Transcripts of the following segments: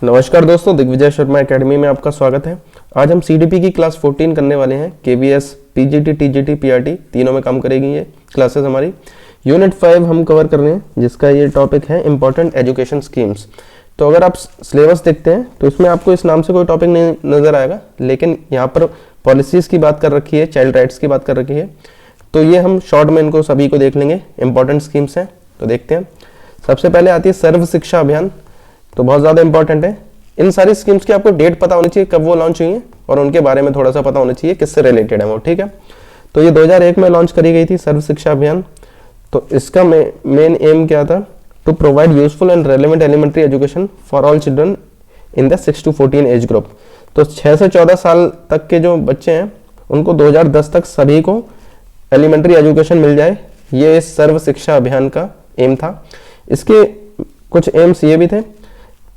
नमस्कार दोस्तों, दिग्विजय शर्मा एकेडमी में आपका स्वागत है। आज हम सीडीपी की क्लास 14 करने वाले हैं। केवीएस, पीजीटी, टीजीटी, पीआरटी तीनों में काम करेगी ये क्लासेस हमारी। यूनिट 5 हम कवर कर रहे हैं, जिसका ये टॉपिक है इंपॉर्टेंट एजुकेशन स्कीम्स। तो अगर आप सिलेबस देखते हैं तो इसमें आपको इस नाम से कोई टॉपिक नहीं नजर आएगा, लेकिन यहाँ पर पॉलिसीज की बात कर रखी है, चाइल्ड राइट्स की बात कर रखी है। तो ये हम शॉर्ट में इनको सभी को देख लेंगे। इंपॉर्टेंट स्कीम्स हैं तो देखते हैं। सबसे पहले आती है सर्व शिक्षा अभियान, तो बहुत ज़्यादा इंपॉर्टेंट है। इन सारी स्कीम्स की आपको डेट पता होनी चाहिए, कब वो लॉन्च हुई है, और उनके बारे में थोड़ा सा पता होना चाहिए किससे रिलेटेड है वो, ठीक है। तो ये 2001 में लॉन्च करी गई थी सर्व शिक्षा अभियान। तो इसका मेन एम क्या था? To provide useful and relevant elementary education for all children in the 6 to 14 age group. तो 6 से 14 साल तक के जो बच्चे हैं उनको 2010 तक सभी को एलिमेंट्री एजुकेशन मिल जाए, ये इस सर्व शिक्षा अभियान का एम था। इसके कुछ एम्स ये भी थे।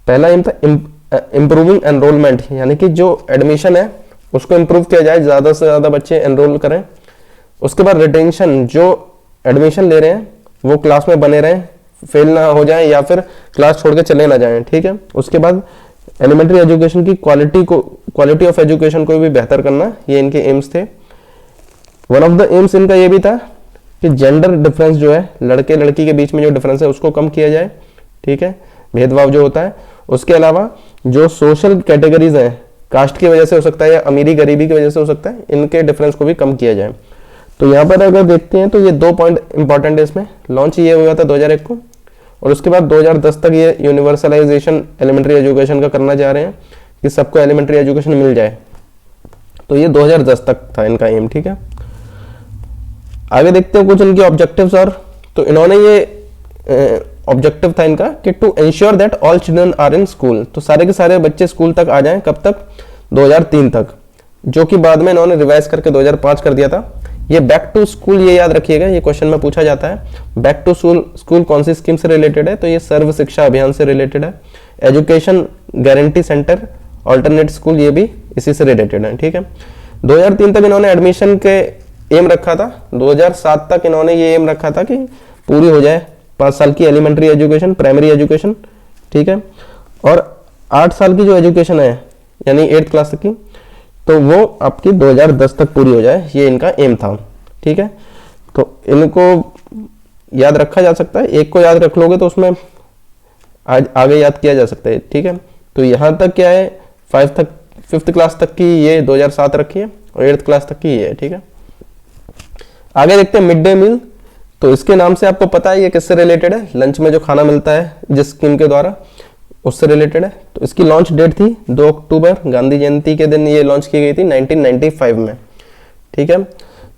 पहला एम था इम्प्रूविंग एनरोलमेंट, यानी कि जो एडमिशन है उसको इम्प्रूव किया जाए, ज़्यादा से ज़्यादा बच्चे एनरोल करें। उसके बाद रिटेंशन, जो एडमिशन ले रहे हैं वो क्लास में बने रहें, फेल ना हो जाएं या फिर क्लास छोड़ के चले ना जाएं, ठीक है। उसके बाद एलिमेंट्री एजुकेशन की क्वालिटी ऑफ एजुकेशन को भी बेहतर करना, ये इनके एम्स थे। वन ऑफ द एम्स इनका ये भी था कि जेंडर डिफरेंस जो है, लड़के लड़की के बीच में जो डिफरेंस है उसको कम किया जाए, ठीक है, भेदभाव जो होता है। उसके अलावा जो सोशल कैटेगरीज हैं, कास्ट की वजह से हो सकता है या अमीरी गरीबी की वजह से हो सकता है, इनके डिफरेंस को भी कम किया जाए। तो यहाँ पर अगर देखते हैं तो ये 2 पॉइंट इंपॉर्टेंट है इसमें। लॉन्च ये हुआ था 2001 को, और उसके बाद 2010 तक ये यूनिवर्सलाइजेशन एलिमेंट्री एजुकेशन का करना चाह रहे हैं कि सबको एलिमेंट्री एजुकेशन मिल जाए। तो ये 2010 तक था इनका एम, ठीक है। आगे देखते हैं कुछ इनके ऑब्जेक्टिव्स। और तो इन्होंने ये ऑब्जेक्टिव था इनका कि to ensure that all children are in school. तो सारे के सारे बच्चे स्कूल तक आ जाएं, कब तक? 2003 तक, जो कि बाद में इन्होंने रिवाइज करके 2005 कर दिया था। ये बैक टू स्कूल, ये याद रखिएगा, ये क्वेश्चन में पूछा जाता है। बैक टू स्कूल कौन सी स्कीम से रिलेटेड है? तो ये सर्व शिक्षा अभियान से रिलेटेड है। Education guarantee centre, alternate school, ये भी इसी से रिलेटेड है, ठीक है। 2003 तक इन्होंने एडमिशन के एम रखा था। 2007 तक इन्होंने ये एम रखा था कि पूरी हो जाए 5 साल की एलिमेंट्री एजुकेशन, प्राइमरी एजुकेशन, ठीक है। और 8 साल की जो एजुकेशन है, यानी 8th क्लास तक की, तो वो आपकी 2010 तक पूरी हो जाए, ये इनका एम था, ठीक है। तो इनको याद रखा जा सकता है, एक को याद रख लोगे तो उसमें आगे याद किया जा सकता है, ठीक है। तो यहाँ तक क्या है, 5th क्लास तक की ये 2007 रखी है, और 8th क्लास तक की ये है, ठीक है। आगे देखते हैं मिड डे मील। तो इसके नाम से आपको पता है ये किससे रिलेटेड है? लंच में जो खाना मिलता है जिस स्कीम के द्वारा, उससे रिलेटेड है। तो इसकी लॉन्च डेट थी 2 अक्टूबर, गांधी जयंती के दिन ये लॉन्च की गई थी 1995 में, ठीक है।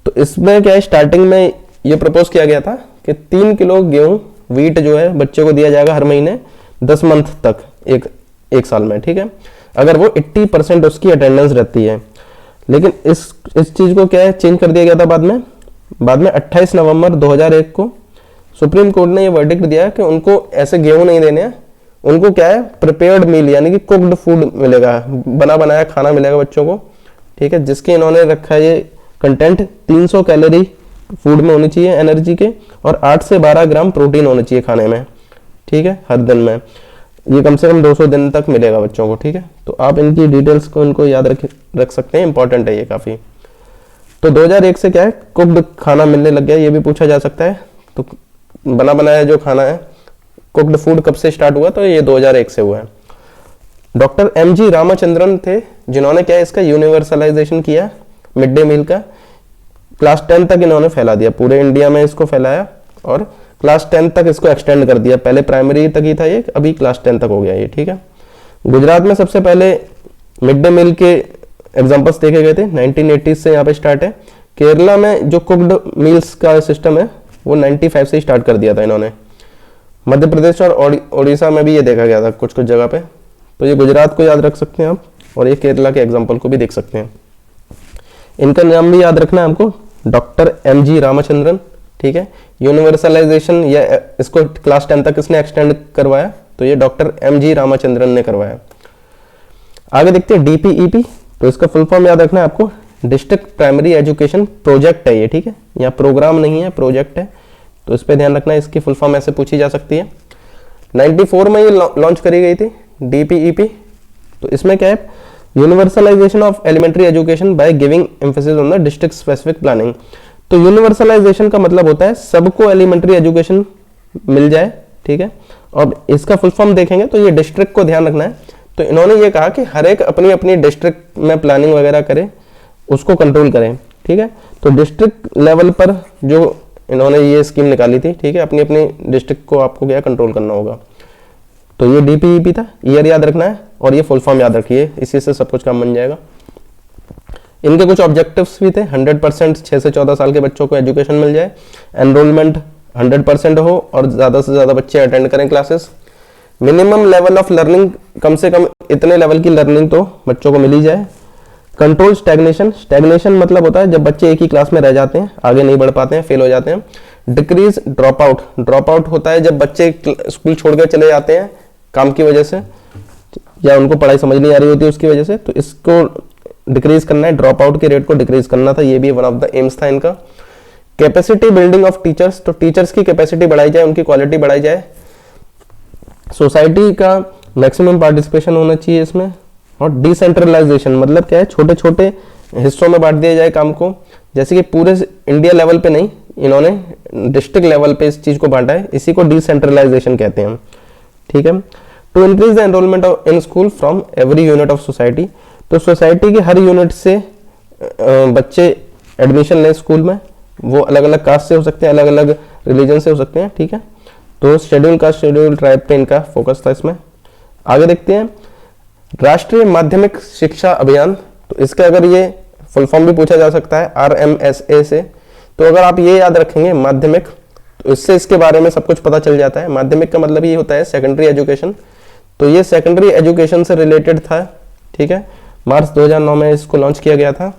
तो इसमें क्या है, स्टार्टिंग में ये प्रपोज किया गया था कि 3 किलो गेहूं, व्हीट जो है बच्चे को दिया जाएगा हर महीने 10 मंथ तक, एक साल में, ठीक है, अगर वो 80% उसकी अटेंडेंस रहती है। लेकिन इस चीज को क्या है, चेंज कर दिया गया था बाद में 28 नवंबर 2001 को सुप्रीम कोर्ट ने ये वर्डिक्ट दिया कि उनको ऐसे गेहूं नहीं देने हैं, उनको क्या है, प्रिपेयर्ड मील, यानी कि कुक्ड फूड मिलेगा, बना बनाया खाना मिलेगा बच्चों को, ठीक है, जिसके इन्होंने रखा है ये कंटेंट 300 कैलोरी फूड में होनी चाहिए एनर्जी के, और 8 से 12 ग्राम प्रोटीन होना चाहिए खाने में, ठीक है, हर दिन में। ये कम से कम 200 दिन तक मिलेगा बच्चों को, ठीक है। तो आप इनकी डिटेल्स को इनको याद रख सकते हैं, इंपॉर्टेंट है ये काफी। तो 2001 से क्या है, कुक्ड खाना मिलने लग गया, ये भी पूछा जा सकता है। तो बना बनाया जो खाना है, कुक्ड फूड कब से स्टार्ट हुआ? तो ये 2001 से हुआ है। डॉक्टर MG रामाचंद्रन थे जिन्होंने क्या है, इसका यूनिवर्सलाइजेशन किया मिड डे मील का। क्लास 10 तक इन्होंने फैला दिया, पूरे इंडिया में इसको फैलाया, और क्लास 10 तक इसको एक्सटेंड कर दिया। पहले प्राइमरी तक ही था ये, अभी क्लास 10 तक हो गया ये, ठीक है। गुजरात में सबसे पहले मिड डे मील के एग्जाम्पल्स देखे गए थे, 1980 से यहाँ पे स्टार्ट है। केरला में जो कुक्ड मील्स का सिस्टम है वो 95 से स्टार्ट कर दिया था इन्होंने। मध्य प्रदेश और ओडिशा में भी ये देखा गया था कुछ जगह पे। तो ये गुजरात को याद रख सकते हैं आप, और ये केरला के एग्जाम्पल को भी देख सकते हैं। इनका नाम भी याद रखना है आपको, डॉक्टर MG रामाचंद्रन, ठीक है। यूनिवर्सलाइजेशन या इसको क्लास 10 तक इसने एक्सटेंड करवाया, तो ये डॉक्टर MG रामाचंद्रन ने करवाया। आगे देखते हैं DPEP। तो इसका फुल फॉर्म याद रखना है आपको, डिस्ट्रिक्ट प्राइमरी एजुकेशन प्रोजेक्ट है ये, ठीक है, यहाँ प्रोग्राम नहीं है, प्रोजेक्ट है, तो इस पे ध्यान रखना है। इसकी फुल फॉर्म ऐसे पूछी जा सकती है। 94 में ये लॉन्च करी गई थी, DPEP। तो इसमें क्या है, universalisation of elementary education by giving emphasis on the district specific planning. तो यूनिवर्सलाइजेशन का मतलब होता है सबको एलिमेंट्री एजुकेशन मिल जाए, ठीक है। और इसका फुल फॉर्म देखेंगे तो ये डिस्ट्रिक्ट को ध्यान रखना है। तो इन्होंने ये कहा कि हर एक अपनी अपनी डिस्ट्रिक्ट में प्लानिंग वगैरह करे, उसको कंट्रोल करें, ठीक है। तो डिस्ट्रिक्ट लेवल पर जो इन्होंने ये स्कीम निकाली थी, ठीक है, अपनी अपनी डिस्ट्रिक्ट को आपको क्या कंट्रोल करना होगा। तो ये DPEP था, ईयर याद रखना है और ये फुल फॉर्म याद रखिए, इसी से सब कुछ काम बन जाएगा। इनके कुछ ऑब्जेक्टिव्स भी थे, 100% 6 से 14 साल के बच्चों को एजुकेशन मिल जाए, एनरोलमेंट 100% हो और ज़्यादा से ज़्यादा बच्चे अटेंड करें classes, minimum level of learning, कम से कम इतने लेवल की लर्निंग तो बच्चों को मिल ही जाए। कंट्रोल स्टैग्नेशन, स्टैग्नेशन मतलब होता है जब बच्चे एक ही क्लास में रह जाते हैं, आगे नहीं बढ़ पाते हैं, फेल हो जाते हैं। Decrease drop out, drop out होता है जब बच्चे स्कूल छोड़कर चले जाते हैं काम की वजह से या उनको पढ़ाई समझ नहीं आ रही होती उसकी वजह से, तो इसको डिक्रीज करना है, ड्रॉप आउट के रेट को डिक्रीज करना था, ये भी वन ऑफ द एम्स था इनका। कैपेसिटी बिल्डिंग ऑफ टीचर्स, तो टीचर्स की कैपेसिटी बढ़ाई जाए, उनकी क्वालिटी बढ़ाई जाए। सोसाइटी का मैक्सिमम पार्टिसिपेशन होना चाहिए इसमें। और डिसेंट्रलाइजेशन मतलब क्या है, छोटे छोटे हिस्सों में बांट दिया जाए काम को, जैसे कि पूरे इंडिया लेवल पे नहीं, इन्होंने डिस्ट्रिक्ट लेवल पे इस चीज को बांटा है, इसी को डिसेंट्रलाइजेशन कहते हैं, ठीक है। To increase the enrolment in school from every unit of society, तो सोसाइटी के हर यूनिट से बच्चे एडमिशन लें स्कूल में, वो अलग अलग कास्ट से हो सकते हैं, अलग अलग रिलीजन से हो सकते हैं, ठीक है। तो शेड्यूल कास्ट शेड्यूल ट्राइब पे इनका फोकस था इसमें। आगे देखते हैं राष्ट्रीय माध्यमिक शिक्षा अभियान, तो इसका अगर ये फुल फॉर्म भी पूछा जा सकता है RMSA से, तो अगर आप ये याद रखेंगे माध्यमिक, तो इससे इसके बारे में सब कुछ पता चल जाता है। माध्यमिक का मतलब ये होता है सेकेंडरी एजुकेशन, तो ये सेकेंडरी एजुकेशन से रिलेटेड था, ठीक है। मार्च 2009 में इसको लॉन्च किया गया था।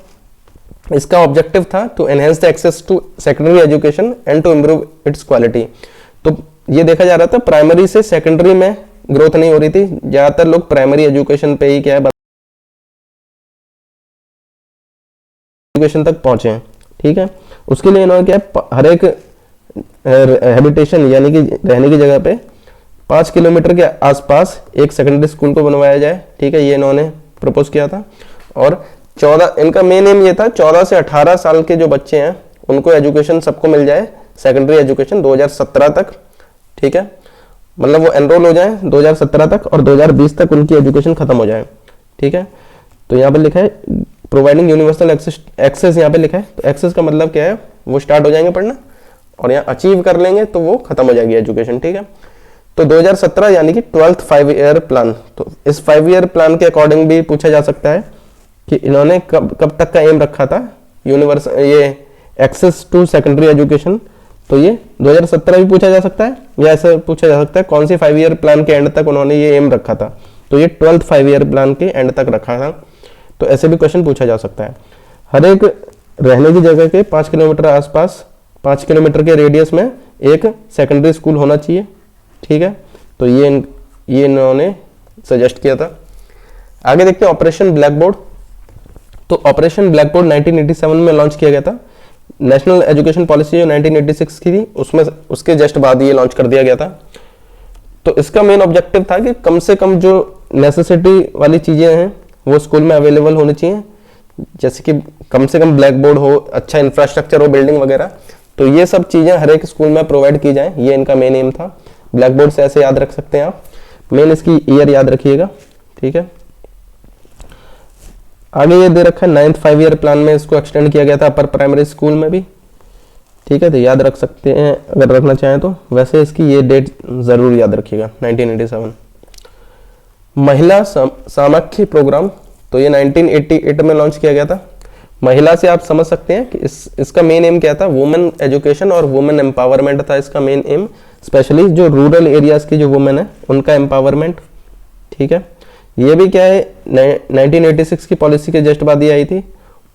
इसका ऑब्जेक्टिव था to enhance the access to secondary education and to improve its quality. तो ये देखा जा रहा था प्राइमरी से सेकेंडरी में ग्रोथ नहीं हो रही थी, ज्यादातर लोग प्राइमरी एजुकेशन पे ही क्या है एजुकेशन तक पहुंचे हैं, ठीक है। उसके लिए इन्होंने क्या है, हर एक हैबिटेशन यानी कि रहने की जगह पे 5 किलोमीटर के आसपास एक सेकेंडरी स्कूल को बनवाया जाए, ठीक है, ये इन्होंने प्रपोज किया था। और 14 इनका मेन एम ये था 14 से 18 साल के जो बच्चे हैं उनको एजुकेशन सबको मिल जाए, सेकेंडरी एजुकेशन 2017 तक, ठीक है, मतलब वो एनरोल हो जाए 2017 तक और 2020 तक उनकी एजुकेशन खत्म हो जाए, ठीक है। तो यहाँ पे लिखा है प्रोवाइडिंग यूनिवर्सल एक्सेस यहाँ पे लिखा है, तो एक्सेस का मतलब क्या है, वो स्टार्ट हो जाएंगे पढ़ना और यहाँ अचीव कर लेंगे तो वो खत्म हो जाएगी एजुकेशन, ठीक है। तो 2017 यानी कि 12th 5 ईयर प्लान, तो इस 5 ईयर प्लान के अकॉर्डिंग भी पूछा जा सकता है कि इन्होंने कब तक का एम रखा था ये एक्सेस टू सेकेंडरी एजुकेशन। तो ये 2017 भी पूछा जा सकता है या ऐसा पूछा जा सकता है कौन सी 5 ईयर प्लान के एंड तक उन्होंने ये एम रखा था, तो ये 12th 5 ईयर प्लान के एंड तक रखा था। तो ऐसे भी क्वेश्चन पूछा जा सकता है। हर एक रहने की जगह के 5 किलोमीटर आसपास 5 किलोमीटर के रेडियस में एक सेकेंडरी स्कूल होना चाहिए, ठीक है। तो ये इन्होंने सजेस्ट किया था। आगे देखते हैं ऑपरेशन ब्लैक बोर्ड। तो ऑपरेशन ब्लैक बोर्ड 1987 में लॉन्च किया गया था। नेशनल एजुकेशन पॉलिसी जो 1986 की थी उसमें उसके जस्ट बाद ये लॉन्च कर दिया गया था। तो इसका मेन ऑब्जेक्टिव था कि कम से कम जो नेसेसिटी वाली चीज़ें हैं वो स्कूल में अवेलेबल होनी चाहिए, जैसे कि कम से कम ब्लैक बोर्ड हो, अच्छा इंफ्रास्ट्रक्चर हो, बिल्डिंग वगैरह, तो ये सब चीज़ें हर एक स्कूल में प्रोवाइड की जाए, ये इनका मेन एम था। ब्लैक बोर्ड से ऐसे याद रख सकते हैं आप, मेन इसकी ईयर याद रखिएगा, ठीक है। आगे ये दे रखा है 9th 5 ईयर प्लान में इसको एक्सटेंड किया गया था अपर प्राइमरी स्कूल में भी, ठीक है, तो याद रख सकते हैं अगर रखना चाहें तो। वैसे इसकी ये डेट जरूर याद रखिएगा 1987। महिला सामख्य प्रोग्राम, तो ये 1988 में लॉन्च किया गया था। महिला से आप समझ सकते हैं कि इसका मेन एम क्या था, वुमेन एजुकेशन और वुमेन एम्पावरमेंट था इसका मेन एम, स्पेशली जो रूरल एरियाज की जो वुमेन है उनका एम्पावरमेंट, ठीक है। ये भी क्या है 1986 की पॉलिसी के जस्ट बाद ही आई थी,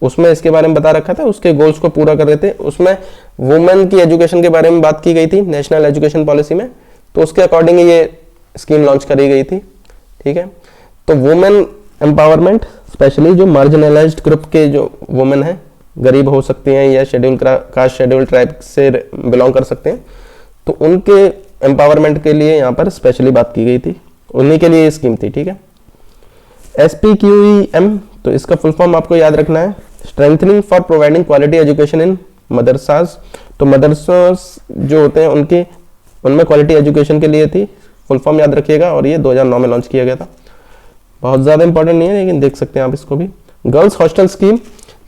उसमें इसके बारे में बता रखा था, उसके गोल्स को पूरा कर रहे थे। उसमें वुमेन की एजुकेशन के बारे में बात की गई थी नेशनल एजुकेशन पॉलिसी में, तो उसके अकॉर्डिंग ये स्कीम लॉन्च करी गई थी, ठीक है। तो वुमेन एम्पावरमेंट स्पेशली जो मार्जिनलाइज्ड ग्रुप के जो वुमेन हैं, गरीब हो सकती हैं या शेड्यूल कास्ट शेड्यूल ट्राइब से बिलोंग कर सकते हैं, तो उनके एम्पावरमेंट के लिए यहाँ पर स्पेशली बात की गई थी, उन्हीं के लिए ये स्कीम थी, ठीक है। SPQEM, तो इसका फुल फॉर्म आपको याद रखना है, strengthening for providing quality education in madrasas. तो मदरसास जो होते हैं उनमें क्वालिटी एजुकेशन के लिए थी, फुल फॉर्म याद रखिएगा। और ये 2009 में लॉन्च किया गया था। बहुत ज़्यादा इंपॉर्टेंट नहीं है, लेकिन देख सकते हैं आप इसको भी। गर्ल्स हॉस्टल स्कीम,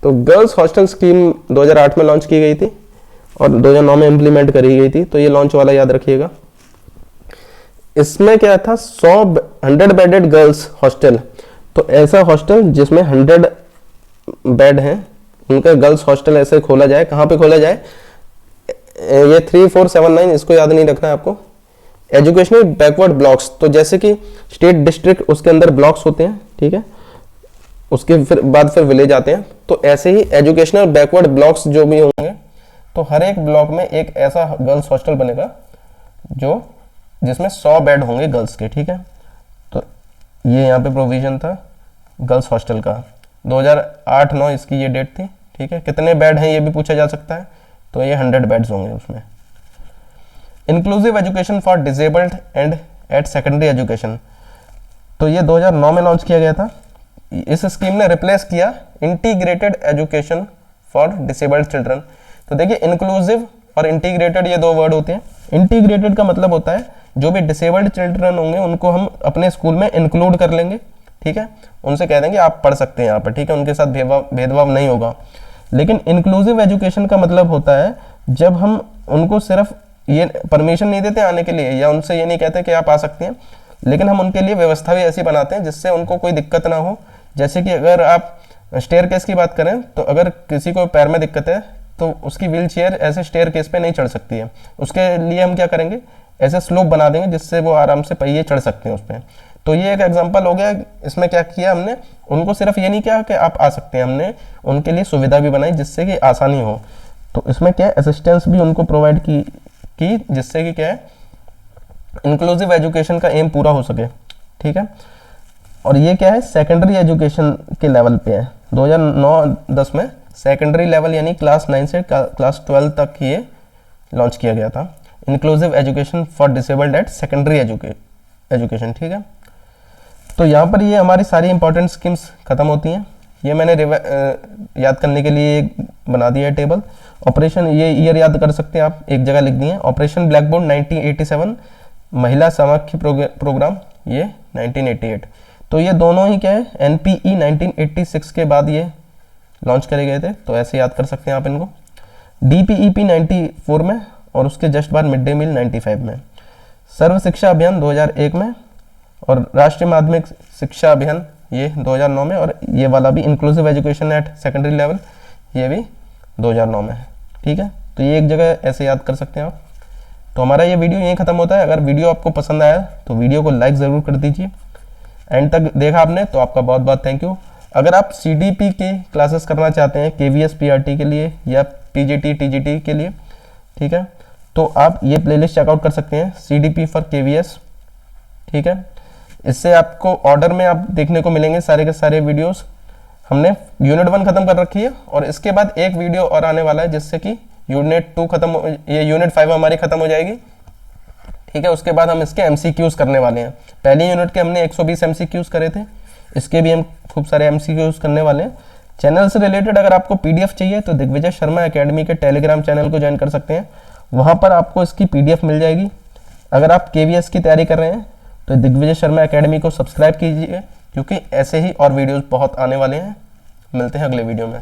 तो गर्ल्स हॉस्टल स्कीम 2008 में लॉन्च की गई थी और 2009 में इम्प्लीमेंट करी गई थी। तो ये लॉन्च वाला याद रखिएगा। इसमें क्या था, 100 बेडेड गर्ल्स हॉस्टल। तो ऐसा हॉस्टल जिसमें 100 बेड हैं, उनका गर्ल्स हॉस्टल ऐसे खोला जाए। कहाँ पे खोला जाए, ये 3479, इसको याद नहीं रखना है आपको। एजुकेशनल बैकवर्ड ब्लॉक्स, तो जैसे कि स्टेट डिस्ट्रिक्ट, उसके अंदर ब्लॉक्स होते हैं, ठीक है, उसके फिर विलेज आते हैं। तो ऐसे ही एजुकेशनल बैकवर्ड ब्लॉक्स जो भी होंगे, तो हर एक ब्लॉक में एक ऐसा गर्ल्स हॉस्टल बनेगा जिसमें 100 बेड होंगे गर्ल्स के, ठीक है। तो ये यहाँ पे प्रोविजन था गर्ल्स हॉस्टल का। 2008-9 इसकी ये डेट थी, ठीक है। कितने बेड हैं ये भी पूछा जा सकता है, तो ये 100 बेड्स होंगे उसमें। Inclusive education for disabled and at secondary education, तो ये 2009 में लॉन्च किया गया था। इस स्कीम ने रिप्लेस किया integrated education for disabled children. तो देखिए, इंक्लूसिव और इंटीग्रेटेड ये दो वर्ड होते हैं। इंटीग्रेटेड का मतलब होता है जो भी डिसेबल्ड चिल्ड्रन होंगे उनको हम अपने स्कूल में इंक्लूड कर लेंगे, ठीक है। उनसे कह देंगे आप पढ़ सकते हैं यहाँ पर, ठीक है, उनके साथ भेदभाव नहीं होगा। लेकिन इंक्लूसिव एजुकेशन का मतलब होता है जब हम उनको सिर्फ ये परमिशन नहीं देते आने के लिए, या उनसे ये नहीं कहते कि आप आ सकते हैं, लेकिन हम उनके लिए व्यवस्था भी ऐसी बनाते हैं जिससे उनको कोई दिक्कत ना हो। जैसे कि अगर आप स्टेयरकेस की बात करें, तो अगर किसी को पैर में दिक्कत है तो उसकी व्हील चेयर ऐसे स्टेयरकेस पे नहीं चढ़ सकती है। उसके लिए हम क्या करेंगे, ऐसे स्लोप बना देंगे जिससे वो आराम से पहिए चढ़ सकते हैं उस पर। तो ये एक एग्जांपल हो गया। इसमें क्या किया हमने, उनको सिर्फ ये नहीं किया कि आप आ सकते हैं, हमने उनके लिए सुविधा भी बनाई जिससे कि आसानी हो। तो इसमें क्या है, असिस्टेंस भी उनको प्रोवाइड की जिससे कि क्या है, इंक्लूसिव एजुकेशन का एम पूरा हो सके, ठीक है। और ये क्या है, सेकेंडरी एजुकेशन के लेवल पे है। 2009-10 में सेकेंडरी लेवल यानी क्लास 9 से क्लास 12 तक ये लॉन्च किया गया था। Inclusive education for disabled at secondary education, ठीक है। तो यहाँ पर ये हमारी सारी इंपॉर्टेंट स्कीम्स खत्म होती हैं। ये मैंने याद करने के लिए बना दिया है टेबल। ऑपरेशन, ये ईयर याद कर सकते हैं आप, एक जगह लिख दिए। ऑपरेशन ब्लैकबोर्ड 1987, महिला समाख्य प्रोग्राम ये 1988। तो ये दोनों ही क्या है, NPE 1986 के बाद ये लॉन्च करे गए थे, तो ऐसे याद कर सकते हैं आप इनको। DPEP 94 में और उसके जस्ट बाद मिड डे मील 95 में। सर्व शिक्षा अभियान 2001 में और राष्ट्रीय माध्यमिक शिक्षा अभियान ये 2009 में, और ये वाला भी inclusive education at secondary level ये भी 2009 में है, ठीक है। तो ये एक जगह ऐसे याद कर सकते हैं आप। तो हमारा ये वीडियो यहीं ख़त्म होता है। अगर वीडियो आपको पसंद आया तो वीडियो को लाइक ज़रूर कर दीजिए। एंड तक देखा आपने तो आपका बहुत बहुत थैंक यू। अगर आप CDP की क्लासेस करना चाहते हैं KVS PRT के लिए या PGT TGT के लिए, ठीक है, तो आप ये प्लेलिस्ट चेकआउट कर सकते हैं, CDP फॉर KVS, ठीक है। इससे आपको ऑर्डर में आप देखने को मिलेंगे सारे के सारे वीडियोस। हमने यूनिट 1 खत्म कर रखी है और इसके बाद एक वीडियो और आने वाला है जिससे कि यूनिट 2 खत्म, ये यूनिट 5 हमारी खत्म हो जाएगी, ठीक है। उसके बाद हम इसके MCQs करने वाले हैं। पहली यूनिट के हमने 120 MCQs करे थे, इसके भी हम खूब सारे MCQs करने वाले हैं। चैनल से रिलेटेड अगर आपको PDF चाहिए तो दिग्विजय शर्मा एकेडमी के टेलीग्राम चैनल को ज्वाइन कर सकते हैं, वहाँ पर आपको इसकी PDF मिल जाएगी। अगर आप KVS की तैयारी कर रहे हैं तो दिग्विजय शर्मा एकेडमी को सब्सक्राइब कीजिए, क्योंकि ऐसे ही और वीडियोस बहुत आने वाले हैं। मिलते हैं अगले वीडियो में।